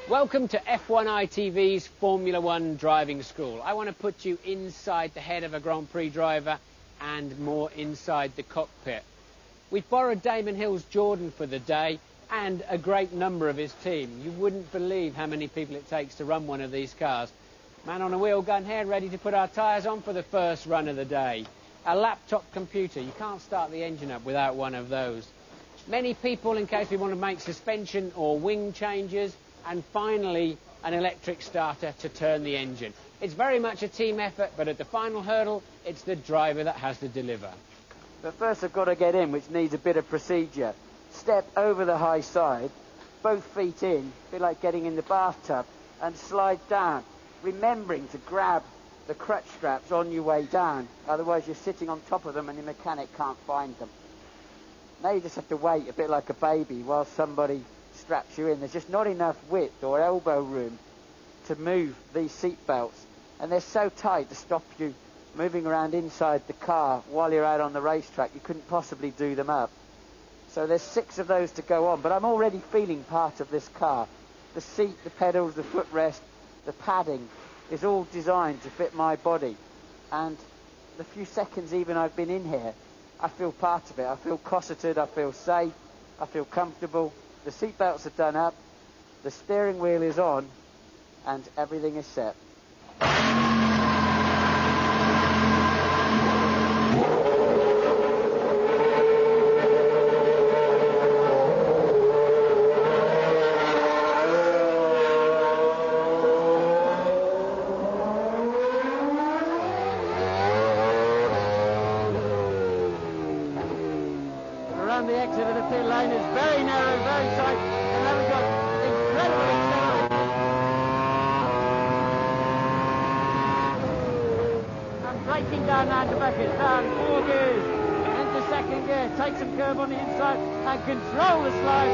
Welcome to F1 ITV's Formula One driving school. I want to put you inside the head of a Grand Prix driver and more inside the cockpit. We've borrowed Damon Hill's Jordan for the day and a great number of his team. You wouldn't believe how many people it takes to run one of these cars. Man on a wheel gun here, ready to put our tyres on for the first run of the day. A laptop computer, you can't start the engine up without one of those. Many people in case we want to make suspension or wing changes, and finally an electric starter to turn the engine. It's very much a team effort, but at the final hurdle it's the driver that has to deliver. But first I've got to get in, which needs a bit of procedure. Step over the high side, both feet in, a bit like getting in the bathtub, and slide down, remembering to grab the crutch straps on your way down, otherwise you're sitting on top of them and the mechanic can't find them. Now you just have to wait a bit like a baby while somebody straps you in. There's just not enough width or elbow room to move these seat belts, and they're so tight to stop you moving around inside the car while you're out on the racetrack. You couldn't possibly do them up. So there's 6 of those to go on, but I'm already feeling part of this car. The seat, the pedals, the footrest, the padding is all designed to fit my body, and the few seconds even I've been in here, I feel part of it. I feel cosseted, I feel safe, I feel comfortable. The seat belts are done up, the steering wheel is on, and everything is set. Around the exit of the pit lane is very narrow, very tight, and now we've got incredible acceleration. I'm braking down now to back it down, 4 gears, into second gear, take some curb on the inside and control the slide.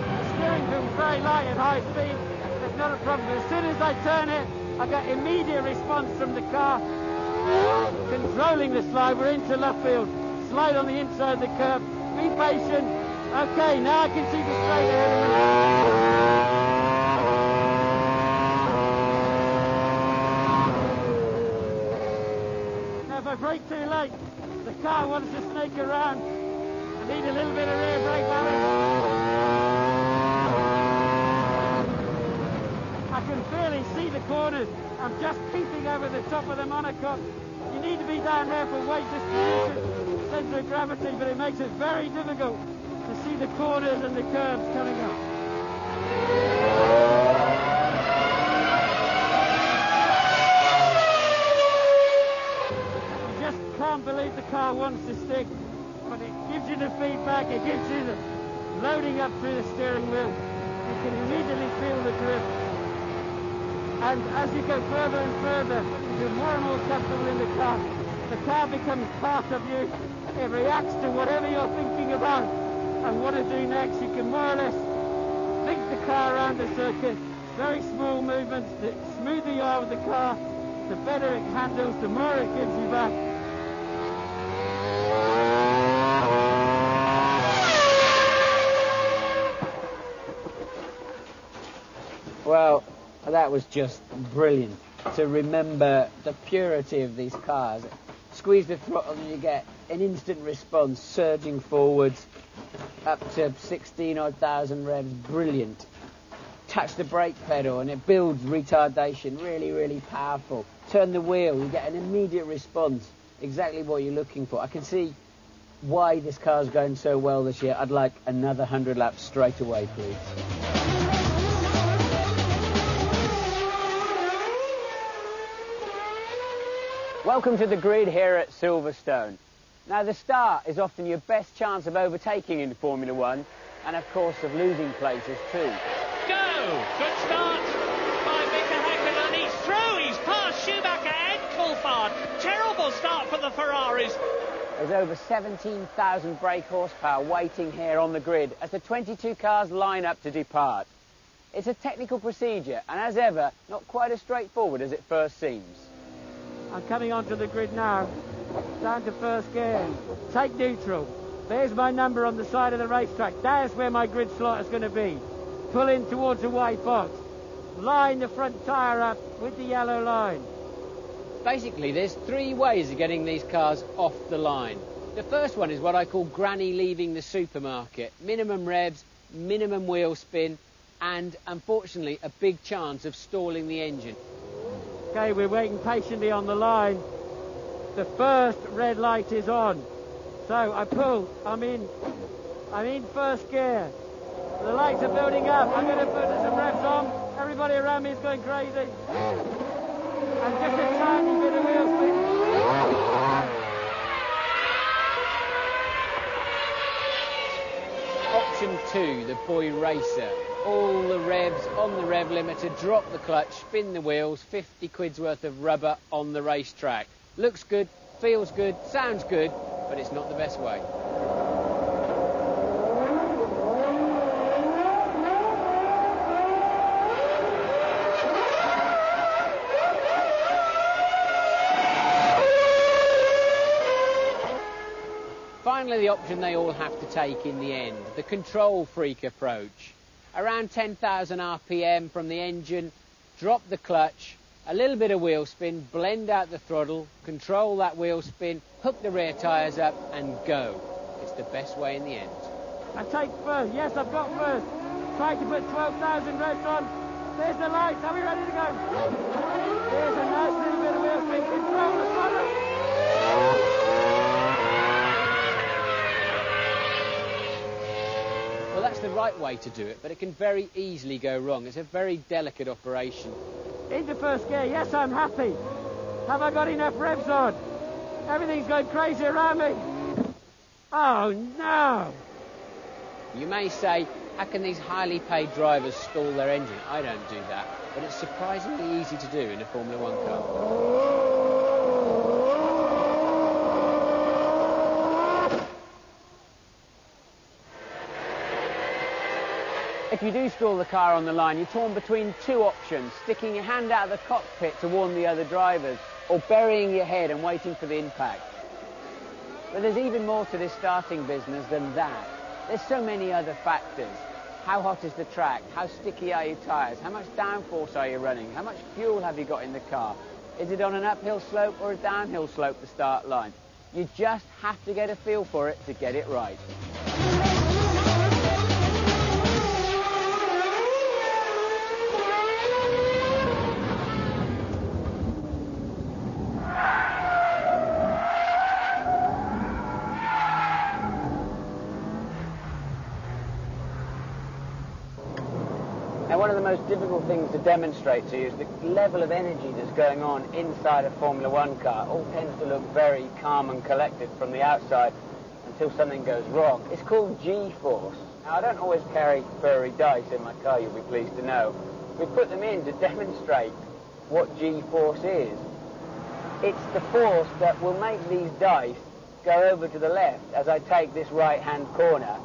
The steering feels very light at high speed, there's not a problem. As soon as I turn it, I get immediate response from the car. Controlling the slide, we're into left field. Slide on the inside of the curb. Be patient. Okay, now I can see the straight ahead of me. Now if I brake too late, the car wants to snake around. I need a little bit of rear brake balance. I can barely see the corners. I'm just peeping over the top of the monocoque. You need to be down there for weight distribution, centre of gravity, but it makes it very difficult to see the corners and the curves coming up. You just can't believe the car wants to stick, but it gives you the feedback, it gives you the loading up through the steering wheel. You can immediately feel the drift. And as you go further and further, you're more and more comfortable in the car. The car becomes part of you. It reacts to whatever you're thinking about and what to do next. You can more or less think the car around the circuit. Very small movements. The smoother you are with the car, the better it handles, the more it gives you back. Well, that was just brilliant to remember the purity of these cars. Squeeze the throttle and you get an instant response, surging forwards up to 16,000 revs. Brilliant. Touch the brake pedal and it builds retardation. Really, really powerful. Turn the wheel, you get an immediate response. Exactly what you're looking for. I can see why this car's going so well this year. I'd like another 100 laps straight away, please. Welcome to the grid here at Silverstone. Now the start is often your best chance of overtaking in Formula One and of course of losing places too. Go! Good start by Mika Häkkinen. He's through, he's past Schumacher and Coulthard. Terrible start for the Ferraris. There's over 17,000 brake horsepower waiting here on the grid as the 22 cars line up to depart. It's a technical procedure and as ever not quite as straightforward as it first seems. I'm coming onto the grid now, down to first gear, take neutral, There's my number on the side of the racetrack. There's where my grid slot is going to be. Pull in towards the white box. Line the front tyre up with the yellow line. Basically, there's three ways of getting these cars off the line. The first one is what I call granny leaving the supermarket. Minimum revs, minimum wheel spin, and unfortunately a big chance of stalling the engine. Okay, we're waiting patiently on the line. The first red light is on. So I pull, I'm in first gear. The lights are building up. I'm going to put some revs on. Everybody around me is going crazy. And just a tiny bit of wheel spin. Option 2, the boy racer. All the revs on the rev limiter, drop the clutch, spin the wheels, 50 quid's worth of rubber on the racetrack. Looks good, feels good, sounds good, but it's not the best way. Finally, the option they all have to take in the end, the control freak approach. Around 10,000 RPM from the engine, drop the clutch, a little bit of wheel spin, blend out the throttle, control that wheel spin, hook the rear tyres up and go. It's the best way in the end. I take first. Yes, I've got first. Trying to put 12,000 revs on. There's the lights. Are we ready to go? There's a nice little bit of wheel spin. Control the throttle. Well, that's the right way to do it, but it can very easily go wrong. It's a very delicate operation. Into first gear. Yes, I'm happy. Have I got enough revs on? Everything's going crazy around me. Oh, no. You may say, how can these highly paid drivers stall their engine? I don't do that, but it's surprisingly easy to do in a Formula One car. If you do stall the car on the line, you're torn between two options, sticking your hand out of the cockpit to warn the other drivers, or burying your head and waiting for the impact. But there's even more to this starting business than that. There's so many other factors. How hot is the track? How sticky are your tyres? How much downforce are you running? How much fuel have you got in the car? Is it on an uphill slope or a downhill slope, the start line? You just have to get a feel for it to get it right. Now, one of the most difficult things to demonstrate to you is the level of energy that's going on inside a Formula One car. All tends to look very calm and collected from the outside until something goes wrong. It's called G-force. Now, I don't always carry furry dice in my car, you'll be pleased to know. We put them in to demonstrate what G-force is. It's the force that will make these dice go over to the left as I take this right-hand corner.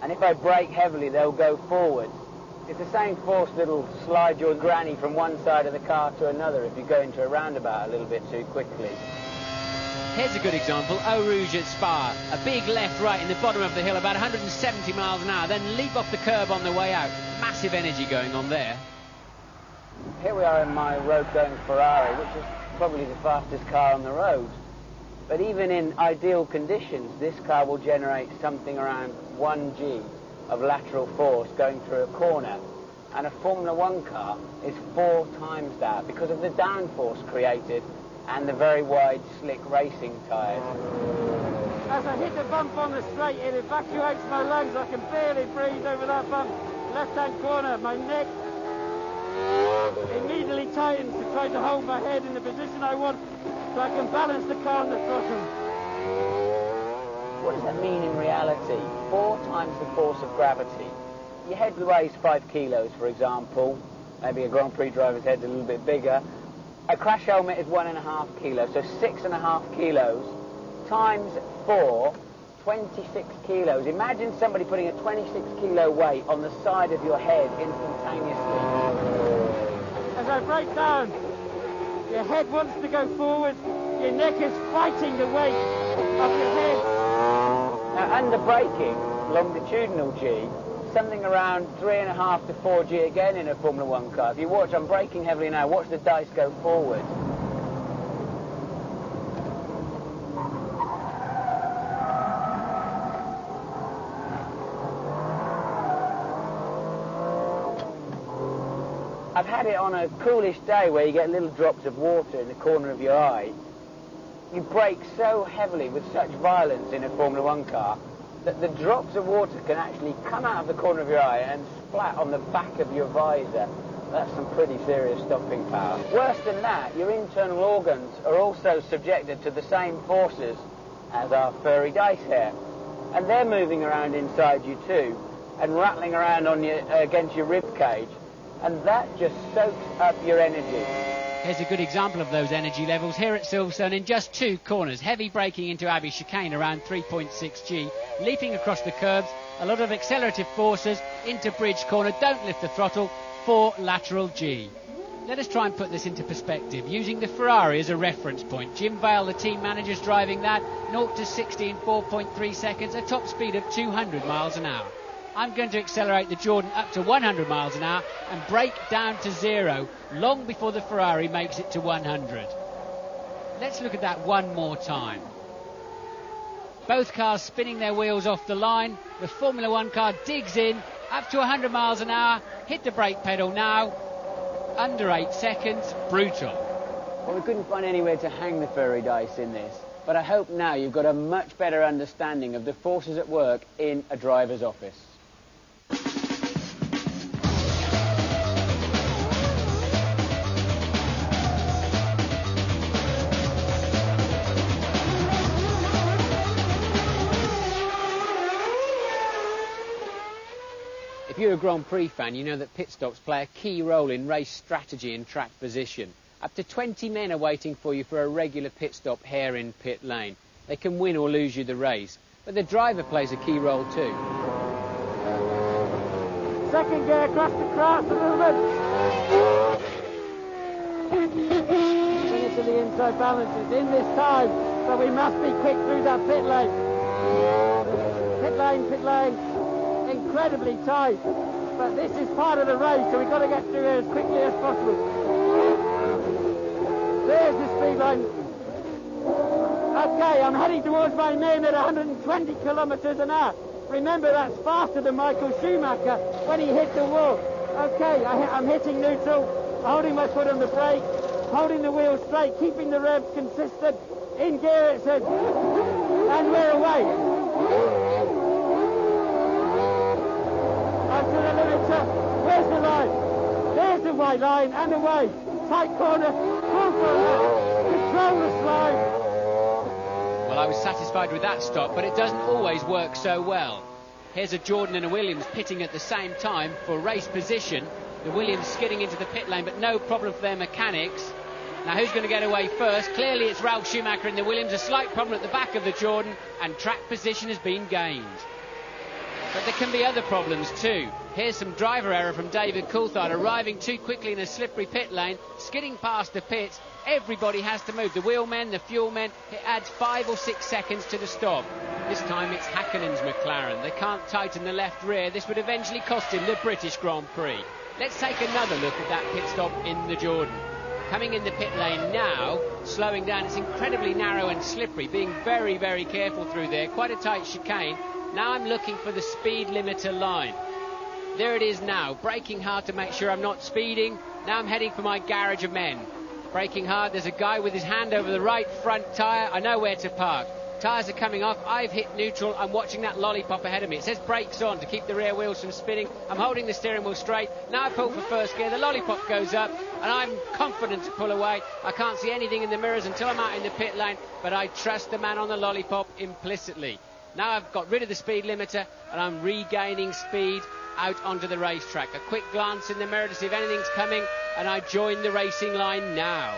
And if I brake heavily, they'll go forward. It's the same force that'll slide your granny from one side of the car to another if you go into a roundabout a little bit too quickly. Here's a good example, Eau Rouge at Spa. A big left-right in the bottom of the hill, about 170 miles an hour, then leap off the curb on the way out. Massive energy going on there. Here we are in my road-going Ferrari, which is probably the fastest car on the road. But even in ideal conditions, this car will generate something around 1 G of lateral force going through a corner, and a Formula One car is 4 times that because of the downforce created and the very wide, slick racing tyres. As I hit the bump on the straight, it evacuates my lungs. I can barely breathe over that bump. Left-hand corner, my neck immediately tightens to try to hold my head in the position I want so I can balance the car on the throttle. What does that mean in reality? 4 times the force of gravity. Your head weighs 5 kilos, for example. Maybe a Grand Prix driver's head's a little bit bigger. A crash helmet is 1.5 kilos, so 6.5 kilos times 4, 26 kilos. Imagine somebody putting a 26 kilo weight on the side of your head instantaneously. As I break down, your head wants to go forward, your neck is fighting the weight of your head. Now, under braking, longitudinal G, something around 3.5 to 4G again in a Formula 1 car. If you watch, I'm braking heavily now, watch the dice go forward. I've had it on a coolish day where you get little drops of water in the corner of your eye. You brake so heavily with such violence in a Formula 1 car that the drops of water can actually come out of the corner of your eye and splat on the back of your visor. That's some pretty serious stopping power. Worse than that, your internal organs are also subjected to the same forces as our furry dice hair. And they're moving around inside you too, and rattling around on against your rib cage. And that just soaks up your energy. Here's a good example of those energy levels here at Silverstone in just 2 corners. Heavy braking into Abbey Chicane around 3.6G, leaping across the curbs, a lot of accelerative forces into Bridge Corner, don't lift the throttle, 4 lateral G. Let us try and put this into perspective, using the Ferrari as a reference point. Jim Vale, the team manager's driving that, 0 to 60 in 4.3 seconds, a top speed of 200 miles an hour. I'm going to accelerate the Jordan up to 100 miles an hour and brake down to 0 long before the Ferrari makes it to 100. Let's look at that one more time. Both cars spinning their wheels off the line. The Formula 1 car digs in up to 100 miles an hour. Hit the brake pedal now. Under 8 seconds. Brutal. Well, we couldn't find anywhere to hang the furry dice in this, but I hope now you've got a much better understanding of the forces at work in a driver's office. If you're a Grand Prix fan, you know that pit stops play a key role in race strategy and track position. Up to 20 men are waiting for you for a regular pit stop here in pit lane. They can win or lose you the race, but the driver plays a key role too. Second gear across the cross a little bit. Bring it to the inside balances in this time, so we must be quick through that pit lane. Pit lane. Incredibly tight, but this is part of the race, so we've got to get through here as quickly as possible. There's the speed line. Okay, I'm heading towards my name at 120 kilometres an hour. Remember, that's faster than Michael Schumacher when he hit the wall. Okay, I'm hitting neutral, holding my foot on the brake, holding the wheel straight, keeping the revs consistent. In gear it says, and we're away. Up to the limiter. Where's the line? There's the white line and away. Tight corner, full corner, control the slide. Well, I was satisfied with that stop, but it doesn't always work so well. Here's a Jordan and a Williams pitting at the same time for race position. The Williams skidding into the pit lane, but no problem for their mechanics. Now, who's going to get away first? Clearly, it's Ralf Schumacher in the Williams. A slight problem at the back of the Jordan, and track position has been gained. But there can be other problems too. Here's some driver error from David Coulthard, arriving too quickly in a slippery pit lane, skidding past the pits. Everybody has to move. The wheelmen, the fuel men. It adds 5 or 6 seconds to the stop. This time it's Häkkinen's McLaren. They can't tighten the left rear. This would eventually cost him the British Grand Prix. Let's take another look at that pit stop in the Jordan. Coming in the pit lane now, slowing down. It's incredibly narrow and slippery, being very, very careful through there. Quite a tight chicane. Now I'm looking for the speed limiter line. There it is now, braking hard to make sure I'm not speeding. Now I'm heading for my garage of men. Braking hard, there's a guy with his hand over the right front tyre. I know where to park. Tyres are coming off, I've hit neutral, I'm watching that lollipop ahead of me. It says brakes on to keep the rear wheels from spinning. I'm holding the steering wheel straight. Now I pull for first gear, the lollipop goes up, and I'm confident to pull away. I can't see anything in the mirrors until I'm out in the pit lane, but I trust the man on the lollipop implicitly. Now I've got rid of the speed limiter, and I'm regaining speed out onto the racetrack. A quick glance in the mirror to see if anything's coming, and I join the racing line now.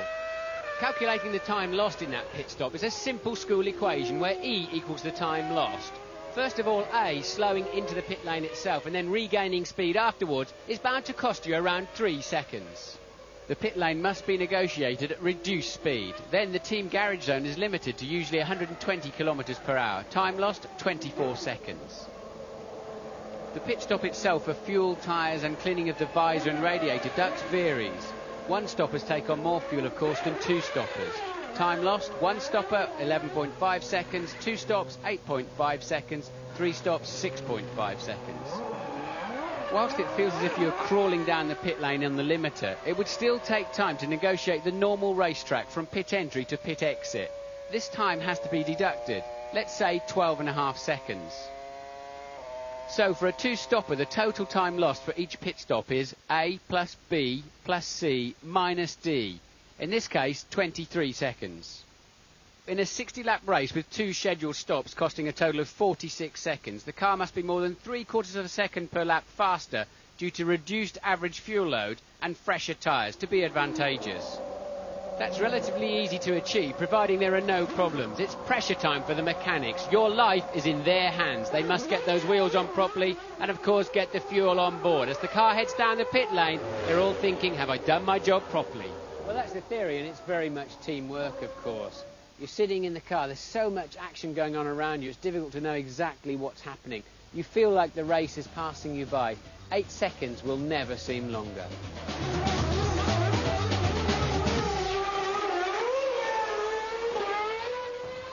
Calculating the time lost in that pit stop is a simple school equation where E equals the time lost. First of all, A, slowing into the pit lane itself and then regaining speed afterwards, is bound to cost you around 3 seconds. The pit lane must be negotiated at reduced speed. Then the team garage zone is limited to usually 120 kilometres per hour. Time lost, 24 seconds. The pit stop itself for fuel, tyres and cleaning of the visor and radiator ducts varies. One stoppers take on more fuel, of course, than two stoppers. Time lost, one stopper, 11.5 seconds, two stops, 8.5 seconds, three stops, 6.5 seconds. Whilst it feels as if you're crawling down the pit lane on the limiter, it would still take time to negotiate the normal racetrack from pit entry to pit exit. This time has to be deducted, let's say 12.5 seconds. So for a two-stopper, the total time lost for each pit stop is A plus B plus C minus D. In this case, 23 seconds. In a 60-lap race with two scheduled stops costing a total of 46 seconds, the car must be more than 3/4 of a second per lap faster due to reduced average fuel load and fresher tyres to be advantageous. That's relatively easy to achieve, providing there are no problems. It's pressure time for the mechanics. Your life is in their hands. They must get those wheels on properly and, of course, get the fuel on board. As the car heads down the pit lane, they're all thinking, have I done my job properly? Well, that's the theory, and it's very much teamwork, of course. You're sitting in the car. There's so much action going on around you. It's difficult to know exactly what's happening. You feel like the race is passing you by. 8 seconds will never seem longer.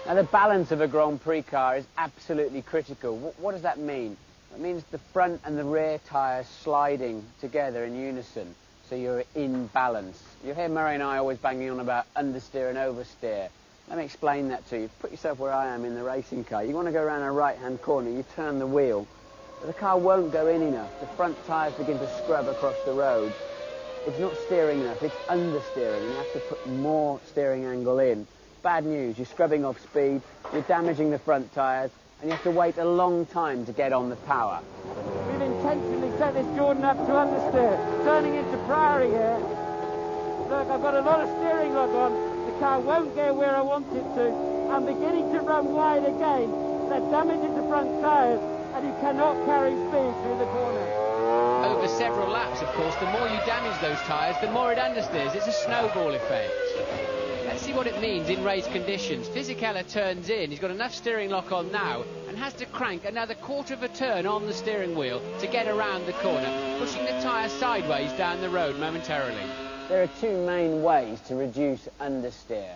Now, the balance of a Grand Prix car is absolutely critical. What does that mean? It means the front and the rear tyres sliding together in unison, so you're in balance. You hear Murray and I always banging on about understeer and oversteer. Let me explain that to you. Put yourself where I am in the racing car. You want to go around a right-hand corner, you turn the wheel, but the car won't go in enough. The front tyres begin to scrub across the road. It's not steering enough, it's understeering, and you have to put more steering angle in. Bad news, you're scrubbing off speed, you're damaging the front tyres, and you have to wait a long time to get on the power. We've intentionally set this Jordan up to understeer, turning into Priory here. Look, I've got a lot of steering lock on, the car won't go where I want it to. I'm beginning to run wide again, that damages the front tyres, and you cannot carry speed through the corner. Over several laps, of course, the more you damage those tyres, the more it understeers. It's a snowball effect. Let's see what it means in race conditions. Fisichella turns in. He's got enough steering lock on now and has to crank another 1/4 of a turn on the steering wheel to get around the corner, pushing the tyre sideways down the road momentarily. There are two main ways to reduce understeer.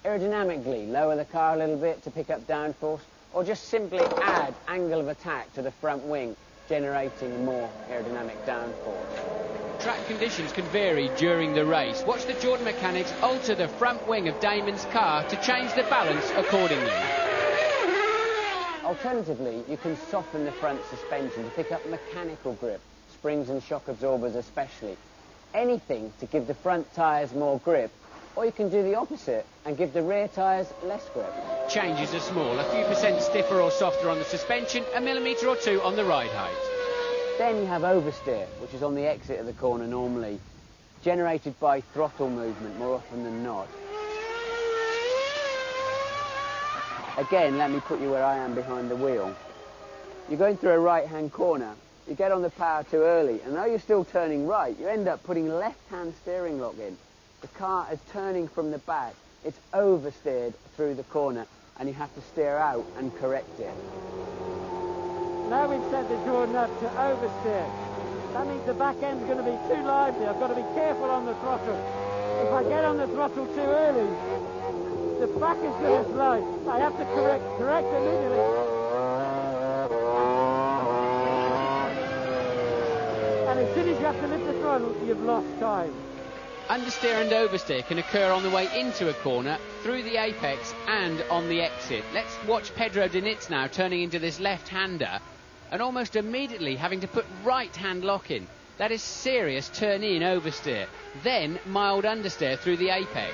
Aerodynamically, lower the car a little bit to pick up downforce, or just simply add angle of attack to the front wing, generating more aerodynamic downforce. Track conditions can vary during the race. Watch the Jordan mechanics alter the front wing of Damon's car to change the balance accordingly. Alternatively, you can soften the front suspension to pick up mechanical grip, springs and shock absorbers especially. Anything to give the front tyres more grip, or you can do the opposite and give the rear tyres less grip. Changes are small, a few percent stiffer or softer on the suspension, a millimetre or two on the ride height. Then you have oversteer, which is on the exit of the corner normally, generated by throttle movement more often than not. Again, let me put you where I am behind the wheel. You're going through a right-hand corner, you get on the power too early, and though you're still turning right, you end up putting left-hand steering lock in. The car is turning from the back, it's oversteered through the corner, and you have to steer out and correct it. Now we've set the Jordan up to oversteer. That means the back end's going to be too lively. I've got to be careful on the throttle. If I get on the throttle too early, the back is going to slide. I have to correct immediately. And as soon as you have to lift the throttle, you've lost time. Understeer and oversteer can occur on the way into a corner, through the apex and on the exit. Let's watch Pedro Diniz now turning into this left-hander and almost immediately having to put right-hand lock in. That is serious turn-in oversteer, then mild understeer through the apex.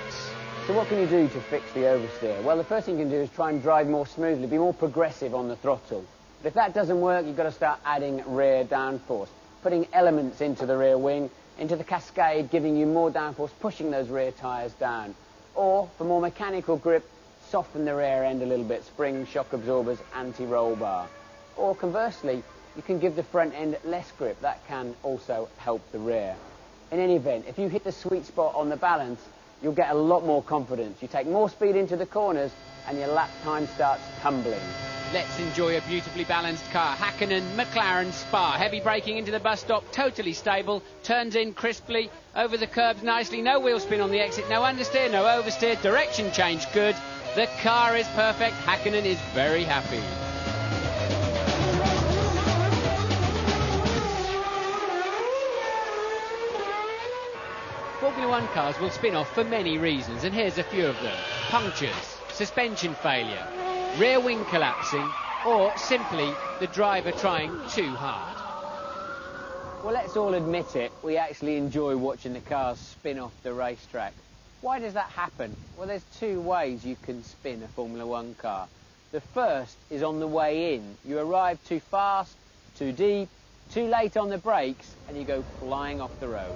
So what can you do to fix the oversteer? Well, the first thing you can do is try and drive more smoothly, be more progressive on the throttle. But if that doesn't work, you've got to start adding rear downforce, putting elements into the rear wing, into the cascade, giving you more downforce, pushing those rear tyres down. Or, for more mechanical grip, soften the rear end a little bit, springs, shock absorbers, anti-roll bar. Or, conversely, you can give the front end less grip. That can also help the rear. In any event, if you hit the sweet spot on the balance, you'll get a lot more confidence. You take more speed into the corners and your lap time starts tumbling. Let's enjoy a beautifully balanced car. Hakkinen, McLaren, Spa. Heavy braking into the bus stop, totally stable. Turns in crisply, over the curbs nicely. No wheel spin on the exit, no understeer, no oversteer. Direction change good. The car is perfect. Hakkinen is very happy. Formula One cars will spin off for many reasons, and here's a few of them. Punctures, suspension failure, rear wing collapsing, or simply the driver trying too hard. Well, let's all admit it, we actually enjoy watching the cars spin off the racetrack. Why does that happen? Well, there's two ways you can spin a Formula One car. The first is on the way in. You arrive too fast, too deep, too late on the brakes, and you go flying off the road.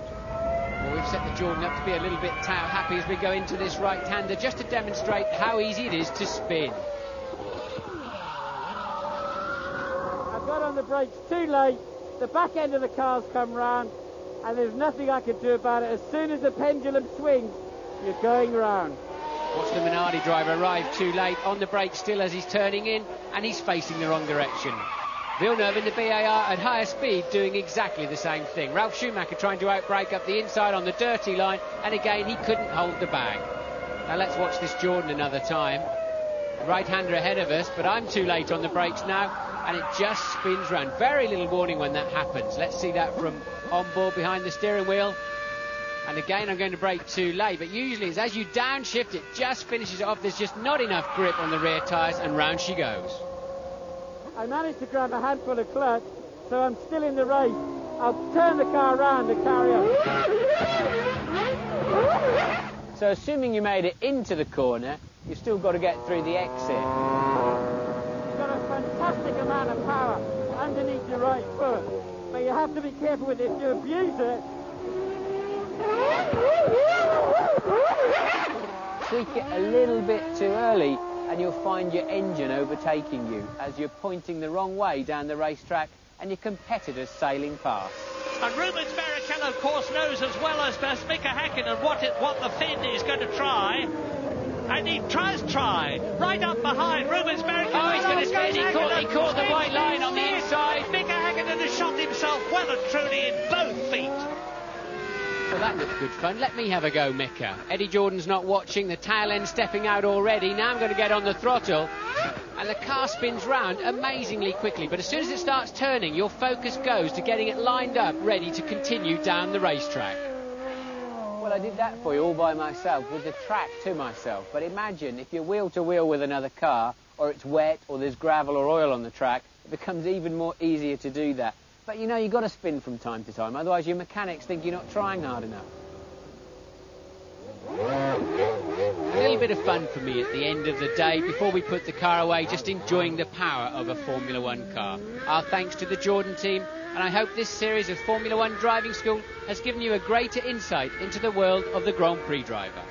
Well, we've set the Jordan up to be a little bit happy as we go into this right-hander, just to demonstrate how easy it is to spin. I got on the brakes too late, the back end of the car's come round, and there's nothing I can do about it. As soon as the pendulum swings, you're going round. Watch the Minardi driver arrive too late, on the brakes still as he's turning in, and he's facing the wrong direction. Villeneuve in the BAR at higher speed doing exactly the same thing. Ralf Schumacher trying to outbrake up the inside on the dirty line, and again he couldn't hold the bag. Now let's watch this Jordan another time. Right-hander ahead of us, but I'm too late on the brakes now, and it just spins round. Very little warning when that happens. Let's see that from on board behind the steering wheel. And again I'm going to brake too late, but usually it's as you downshift it just finishes it off. There's just not enough grip on the rear tyres, and round she goes. I managed to grab a handful of clutch, so I'm still in the race. I'll turn the car around and carry on. So assuming you made it into the corner, you've still got to get through the exit. You've got a fantastic amount of power underneath your right foot, but you have to be careful with it. If you abuse it... Tweak it a little bit too early, and you'll find your engine overtaking you as you're pointing the wrong way down the racetrack and your competitors sailing past. And Rubens Barrichello, of course, knows as well as Mika Hakkinen what the Finn is going to try. And he tries right up behind Rubens Barrichello. Oh, he's going to spin. He caught the white line on the inside. Mika Hakkinen has shot himself well and truly in both feet. Well, that looked good fun. Let me have a go, Mika. Eddie Jordan's not watching. The tail end stepping out already. Now I'm going to get on the throttle. And the car spins round amazingly quickly. But as soon as it starts turning, your focus goes to getting it lined up, ready to continue down the racetrack. Well, I did that for you all by myself, with the track to myself. But imagine if you're wheel to wheel with another car, or it's wet, or there's gravel or oil on the track, it becomes even more easier to do that. But you know, you've got to spin from time to time, otherwise your mechanics think you're not trying hard enough. A little bit of fun for me at the end of the day, before we put the car away, just enjoying the power of a Formula One car. Our thanks to the Jordan team, and I hope this series of Formula One Driving School has given you a greater insight into the world of the Grand Prix driver.